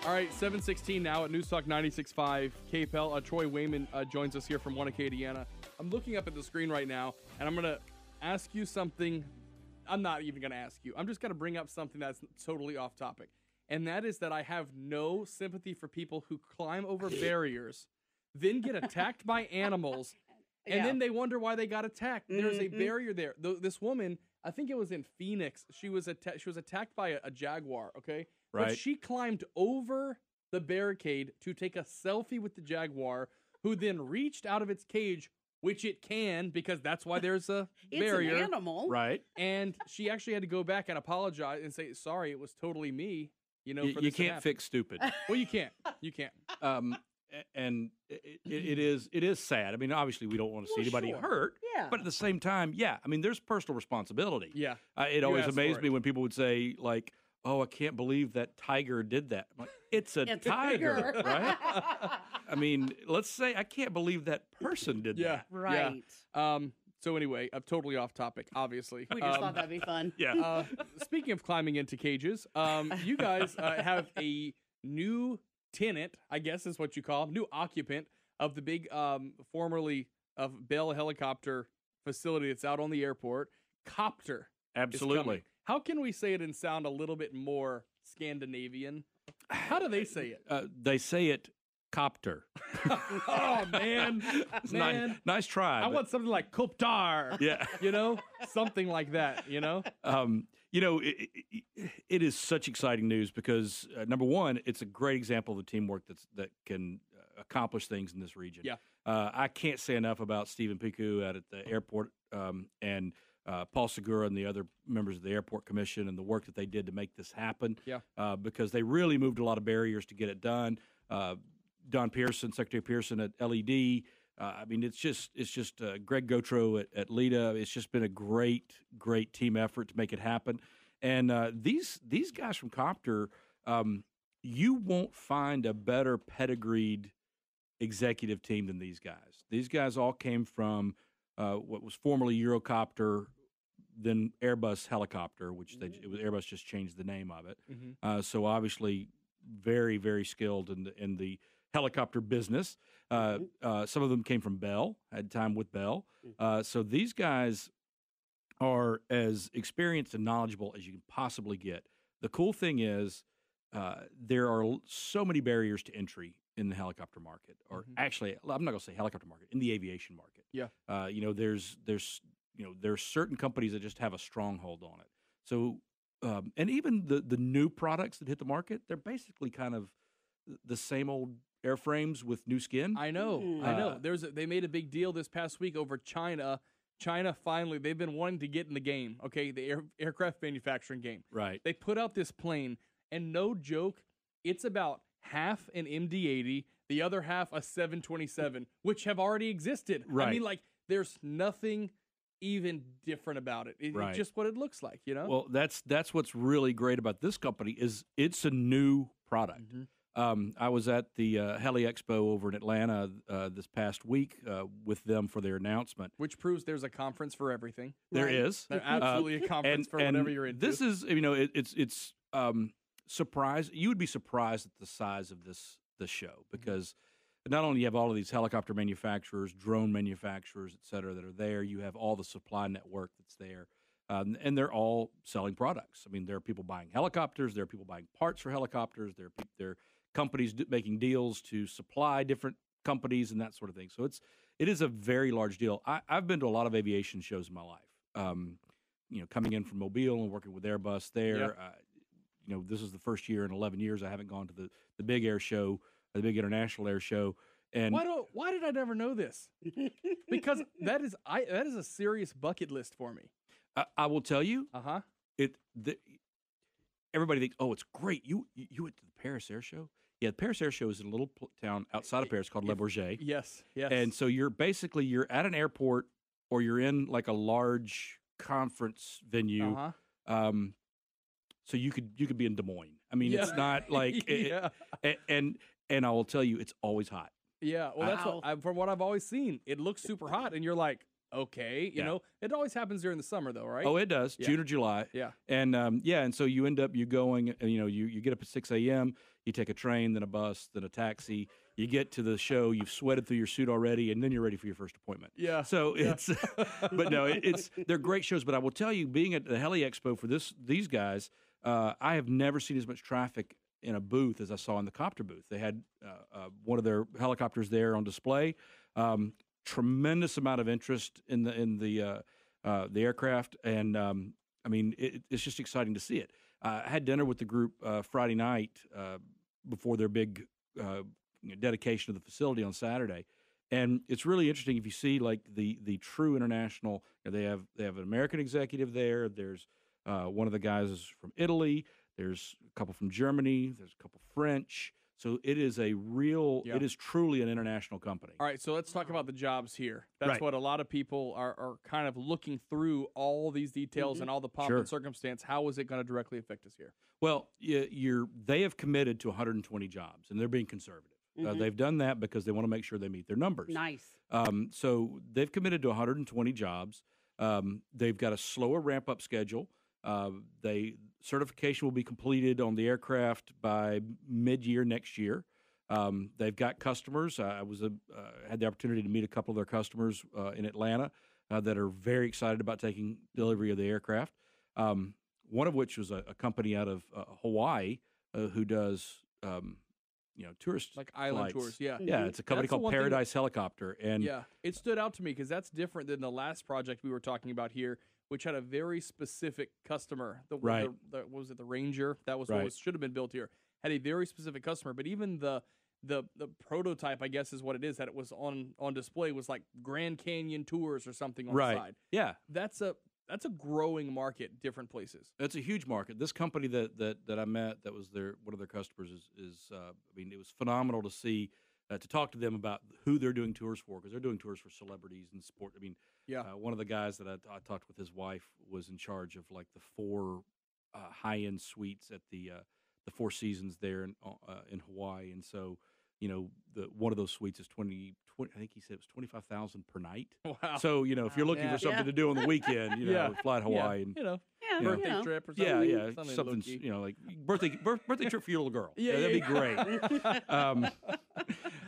All right, 7:16 now at News Talk 96.5 KPEL. Troy Wayman joins us here from OneAcadiana. I'm looking up at the screen right now, and I'm going to ask you something. I'm not even going to ask you. I'm just going to bring up something that's totally off topic, and that is that I have no sympathy for people who climb over barriers, then get attacked by animals, and then they wonder why they got attacked. There's a barrier there. This woman, I think it was in Phoenix, she was attacked by a jaguar, okay? Right. But she climbed over the barricade to take a selfie with the jaguar, who then reached out of its cage, which it can, because that's why there's a barrier. It's an animal. Right. And she actually had to go back and apologize and say, sorry, it was totally me. For You this can't fix stupid. Well, you can't. You can't. And it is sad. I mean, obviously, we don't want to see anybody hurt. Yeah. But at the same time, I mean, there's personal responsibility. Yeah. It always asked amazed for me it. when people would say, like, oh, I can't believe that tiger did that. I'm like, it's a tiger, right? I mean, let's say I can't believe that person did that. Right. Yeah. So anyway, I'm totally off topic, obviously. We just thought that'd be fun. Yeah. Speaking of climbing into cages, you guys have a new tenant, I guess is what you call him, new occupant of the big, formerly of Bell helicopter facility that's out on the airport. Kopter. Absolutely. How can we say it and sound a little bit more Scandinavian? How do they say it? They say it Kopter. Oh, man. Nice try. I want something like Kopter. Yeah. Something like that, It is such exciting news because, number one, it's a great example of the teamwork that can accomplish things in this region. Yeah. I can't say enough about Stephen Piku out at the airport and Paul Segura and the other members of the Airport Commission and the work that they did to make this happen. Yeah. Because they really moved a lot of barriers to get it done. Don Pearson, Secretary Pearson at LED. I mean, it's just Greg Gotro at LIDA. It's just been a great team effort to make it happen. And these guys from Kopter, you won't find a better pedigreed executive team than these guys. These guys all came from what was formerly Eurocopter, then Airbus Helicopter, which Airbus just changed the name of it. Mm-hmm. So obviously, very, very skilled in the helicopter business. Some of them came from Bell, had time with Bell. So these guys are as experienced and knowledgeable as you can possibly get. The cool thing is there are so many barriers to entry in the helicopter market, or actually, I'm not going to say helicopter market, in the aviation market. Yeah. There's certain companies that just have a stronghold on it. So, and even the new products that hit the market, they're basically kind of the same old airframes with new skin. I know. They made a big deal this past week over China. China finally, they've been wanting to get in the game, okay, the aircraft manufacturing game. Right. They put out this plane, and no joke, it's about half an MD-80, the other half a 727, which have already existed. Right. I mean, like, there's nothing even different about it. Right. It's just what it looks like, Well, that's what's really great about this company is it's a new product. I was at the Heli Expo over in Atlanta this past week with them for their announcement. Which proves there's a conference for everything. There is. There's absolutely a conference for whatever you're into. This is, it's surprise. You would be surprised at the size of this show because not only you have all of these helicopter manufacturers, drone manufacturers, et cetera, that are there, you have all the supply network that's there. And they're all selling products. I mean, there are people buying helicopters. There are people buying parts for helicopters. There are companies making deals to supply different companies and that sort of thing. So it is a very large deal. I've been to a lot of aviation shows in my life. Coming in from Mobile and working with Airbus there. Yeah. This is the first year in 11 years I haven't gone to the big air show, the big international air show. And why did I never know this? Because that is a serious bucket list for me. I will tell you. Everybody thinks, oh, it's great. You went to the Paris Air Show? Yeah, the Paris Air Show is in a little town outside of Paris called Le Bourget. Yes. And so you're at an airport or you're in like a large conference venue. So you could be in Des Moines. I mean, it's not like and I will tell you, it's always hot. Yeah, well, that's from what I've always seen. It looks super hot, and you're like, okay, you know, it always happens during the summer, though, right? Oh, it does, June or July. Yeah, and and so you end up going, and you get up at 6 a.m. You take a train, then a bus, then a taxi. You get to the show, you've sweated through your suit already, and then you're ready for your first appointment. Yeah. So it's, but no, they're great shows. But I will tell you, being at the Heli Expo for these guys, I have never seen as much traffic in a booth as I saw in the Kopter booth. They had one of their helicopters there on display. Tremendous amount of interest in the aircraft, and I mean, it's just exciting to see it. I had dinner with the group Friday night before their big dedication of the facility on Saturday, and it's really interesting if you see like the true international. They have an American executive there. There's one of the guys is from Italy. There's a couple from Germany. There's a couple French. So it is it is truly an international company. All right, so let's talk about the jobs here. That's what a lot of people are kind of looking through all these details and all the pomp and circumstance. How is it going to directly affect us here? Well, they have committed to 120 jobs, and they're being conservative. They've done that because they want to make sure they meet their numbers. Nice. So they've committed to 120 jobs. They've got a slower ramp-up schedule. Certification will be completed on the aircraft by mid-year next year. They've got customers. I had the opportunity to meet a couple of their customers in Atlanta that are very excited about taking delivery of the aircraft. One of which was a company out of Hawaii who does tourist like island flights. tours. Yeah, yeah. It's a company called Paradise Helicopter, and yeah, it stood out to me because that's different than the last project we were talking about here, which had a very specific customer. What was it, the Ranger? That was what should have been built here. Had a very specific customer, but even the prototype, I guess is what it is, that it was on display was like Grand Canyon Tours or something on the side. Yeah. That's a growing market, different places. It's a huge market. This company that I met, that was one of their customers, is I mean, it was phenomenal to see, to talk to them about who they're doing tours for, because they're doing tours for celebrities and sport. I mean, one of the guys that I talked with, his wife was in charge of like the 4 high-end suites at the Four Seasons there in Hawaii, and so one of those suites is 20 I think he said it was 25,000 per night. Wow! So if you're looking for something to do on the weekend, fly to Hawaii and birthday trip or something. Something like birthday trip for your little girl. That'd be great.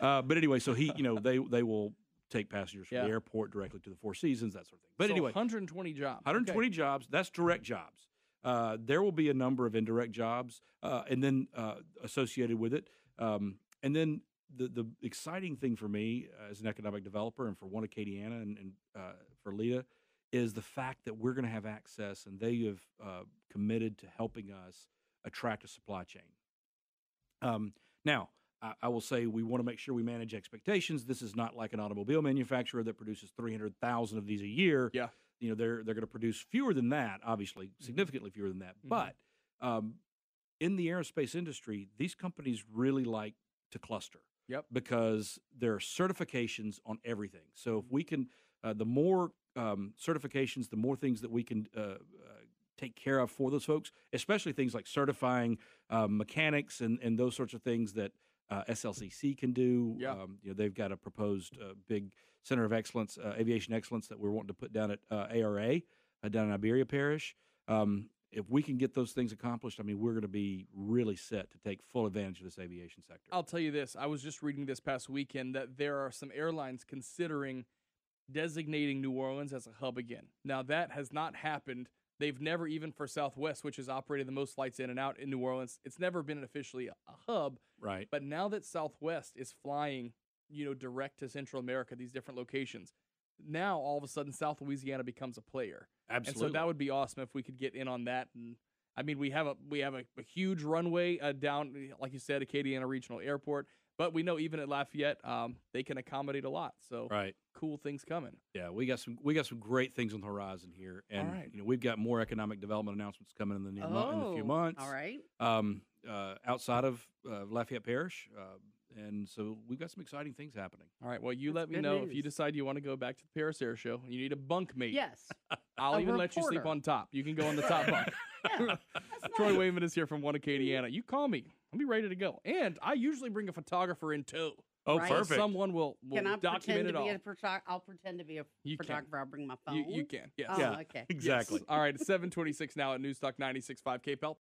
But anyway, so they will take passengers from the airport directly to the Four Seasons, that sort of thing. But anyway, 120 jobs. 120 jobs. That's direct jobs. There will be a number of indirect jobs, and then associated with it. And then the exciting thing for me as an economic developer and for OneAcadiana and for Lita is the fact that we're going to have access, and they have committed to helping us attract a supply chain. Now, I will say we want to make sure we manage expectations. This is not like an automobile manufacturer that produces 300,000 of these a year. Yeah. They're going to produce fewer than that, obviously, significantly fewer than that. But in the aerospace industry, these companies really like to cluster. Yep. Because there are certifications on everything. So if we can, the more certifications, the more things that we can take care of for those folks, especially things like certifying mechanics and those sorts of things that SLCC can do. Yeah. They've got a proposed big center of excellence, aviation excellence, that we're wanting to put down at ARA, down in Iberia Parish. If we can get those things accomplished, I mean, we're going to be really set to take full advantage of this aviation sector. I'll tell you this. I was just reading this past weekend that there are some airlines considering designating New Orleans as a hub again. Now, that has not happened. They've never, even for Southwest, which has operated the most flights in and out in New Orleans, it's never been officially a hub. Right. But now that Southwest is flying, direct to Central America, these different locations, now all of a sudden South Louisiana becomes a player. Absolutely. And so that would be awesome if we could get in on that. And I mean, we have a huge runway down, like you said, Acadiana Regional Airport. But we know even at Lafayette, they can accommodate a lot. So cool things coming. Yeah, we got some great things on the horizon here, and we've got more economic development announcements coming in in a few months. All right. Outside of Lafayette Parish. And so we've got some exciting things happening. All right. Well, let me know if you decide you want to go back to the Paris Air Show and you need a bunk mate. Yes. I'll even let you sleep on top. You can go on the top bunk. Troy Wayman is here from OneAcadiana. You call me. I'll be ready to go. And I usually bring a photographer in tow. Oh, perfect. Someone will document it all. I'll pretend to be a photographer. I'll bring my phone. You can. Yes. Oh, okay. Exactly. Yes. All right. It's 7:26 now at Newstalk 96.5 KPEL.